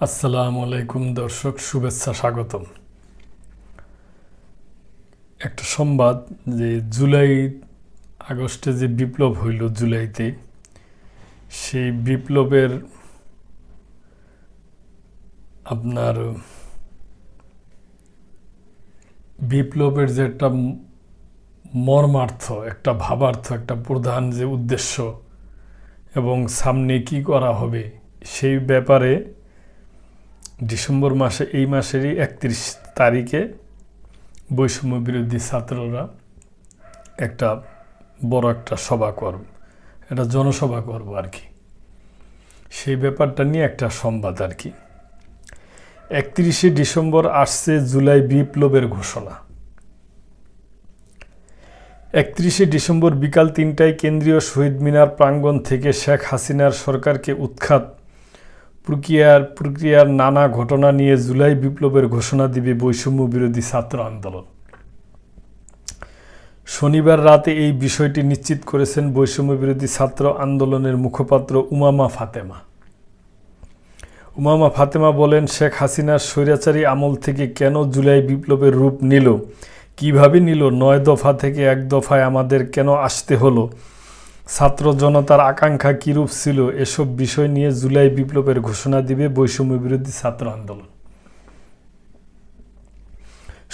আসসালামু আলাইকুম দর্শক, শুভেচ্ছা, স্বাগতম। একটা সংবাদ যে জুলাই আগস্টে যে বিপ্লব হইল জুলাইতে, সেই বিপ্লবের যে একটা মর্মার্থ, একটা ভাবার্থ, একটা প্রধান যে উদ্দেশ্য এবং সামনে কি করা হবে সেই ব্যাপারে ডিসেম্বর মাসে, এই মাসেরই 31 তারিখে বৈষম্য বিরোধী ছাত্ররা একটা বড় একটা সভা করব, একটা জনসভা করব আর কি। সেই ব্যাপারটা নিয়ে একটা সংবাদ আর কি। 31শে ডিসেম্বর আসছে জুলাই বিপ্লবের ঘোষণা। 31শে ডিসেম্বর বিকাল 3টায় কেন্দ্রীয় শহীদ মিনার প্রাঙ্গণ থেকে শেখ হাসিনার সরকারকে উৎখাত প্রক্রিয়ার নানা ঘটনা নিয়ে জুলাই বিপ্লবের ঘোষণা দিবে বৈষম্য বিরোধী ছাত্র আন্দোলন। শনিবার রাতে এই বিষয়টি নিশ্চিত করেছেন বৈষম্য বিরোধী ছাত্র আন্দোলনের মুখপাত্র উমামা ফাতেমা বলেন, শেখ হাসিনার স্বৈরাচারী আমল থেকে কেন জুলাই বিপ্লবের রূপ নিল, কিভাবে নিল, 9 দফা থেকে 1 দফায় আমাদের কেন আসতে হলো, ছাত্র জনতার আকাঙ্ক্ষা কীরূপ ছিল, এসব বিষয় নিয়ে জুলাই বিপ্লবের ঘোষণা দিবে বৈষম্য বিরোধী ছাত্র আন্দোলন।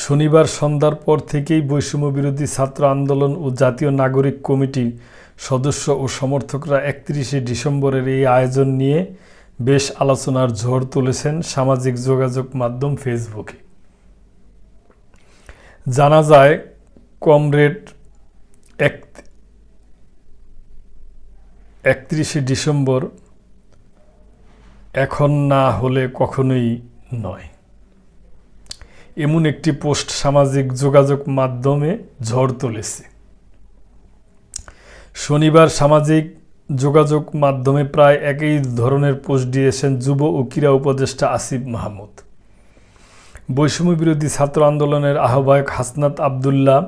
শনিবার সন্ধ্যার পর থেকেই বৈষম্য বিরোধী ছাত্র আন্দোলন ও জাতীয় নাগরিক কমিটির সদস্য ও সমর্থকরা 31শে ডিসেম্বরের এই আয়োজন নিয়ে বেশ আলোচনার ঝড় তুলেছেন সামাজিক যোগাযোগ মাধ্যম ফেসবুকে। জানা যায়, কমরেড 31শে ডিসেম্বর এখন না হলে কখনোই নয়, এমন একটি পোস্ট সামাজিক যোগাযোগ মাধ্যমে ঝড় তুলেছে। শনিবার সামাজিক যোগাযোগ মাধ্যমে প্রায় একই ধরনের পোস্ট দিয়েছেন যুব ও ক্রীড়া উপদেষ্টা আসিফ মাহমুদ। বৈষম্য বিরোধী ছাত্র আন্দোলনের আহ্বায়ক হাসনাত আবদুল্লাহ,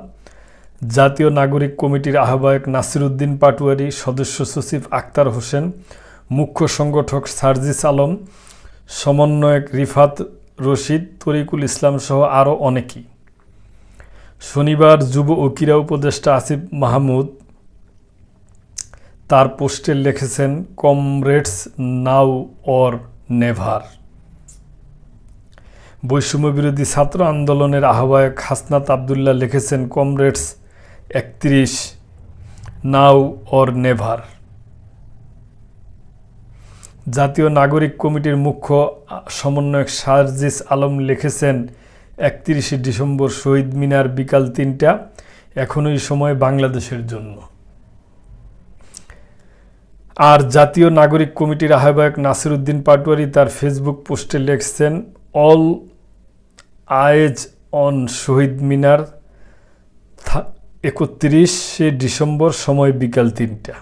জাতীয় নাগরিক কমিটির আহ্বায়ক নাসির উদ্দিন পাটোয়ারি, সদস্য সচিব আক্তার হোসেন, মুখ্য সংগঠক সার্জিস আলম, সমন্বয়ক রিফাত রশিদ, তরিকুল ইসলাম সহ আরও অনেকেই। শনিবার যুব ও ক্রীড়া উপদেষ্টা আসিফ মাহমুদ তার পোস্টে লিখেছেন, কমরেডস নাও অর নেভার। বৈষম্য বিরোধী ছাত্র আন্দোলনের আহ্বায়ক হাসনাত আবদুল্লাহ লিখেছেন, কমরেডস 31 নাও অর নেভার। জাতীয় নাগরিক কমিটির মুখ্য সমন্বয়ক সার্জিস আলম লিখেছেন, 31শে ডিসেম্বর শহীদ মিনার বিকাল 3টা, এখনই সময় বাংলাদেশের জন্য। আর জাতীয় নাগরিক কমিটির আহ্বায়ক নাসির উদ্দিন পাটোয়ারি তার ফেসবুক পোস্টে লিখছেন, all eyes on Shaheed Minar, 31শে ডিসেম্বর, সময় বিকাল 3টা।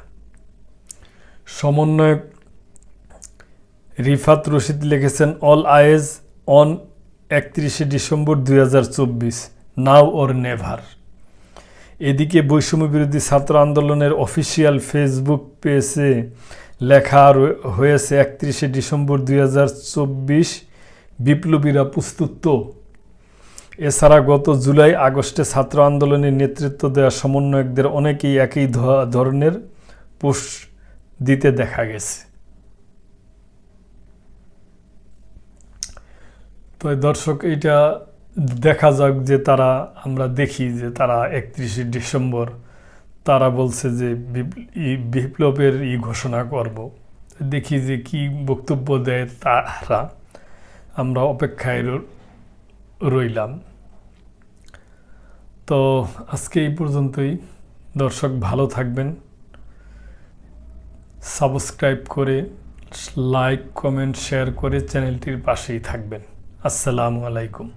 সমন্বয়ক রিফাত রশিদ লিখেছেন, অল আইজ অন 31শে ডিসেম্বর 2024, নাও অর নেভার। এদিকে বৈষম্য বিরোধী ছাত্র আন্দোলনের অফিসিয়াল ফেসবুক পেজে লেখা হয়েছে, 31শে ডিসেম্বর 2024 বিপ্লবীরা প্রস্তুত তো। এছাড়া গত জুলাই আগস্টে ছাত্র আন্দোলনের নেতৃত্ব দেওয়া সমন্বয়কদের অনেকেই একই ধরনের পোস্ট দিতে দেখা গেছে। তো দর্শক, এইটা দেখা যাক যে আমরা দেখি যে তারা 31শে ডিসেম্বর তারা বলছে যে বিপ্লবের ঘোষণা করব। দেখি যে কি বক্তব্য দেয় তারা, আমরা অপেক্ষায় রইলাম। তো আজকে এই পর্যন্তই। দর্শক, ভালো থাকবেন, সাবস্ক্রাইব করে, লাইক, কমেন্ট, শেয়ার করে চ্যানেলটির পাশেই থাকবেন। আসসালামু আলাইকুম।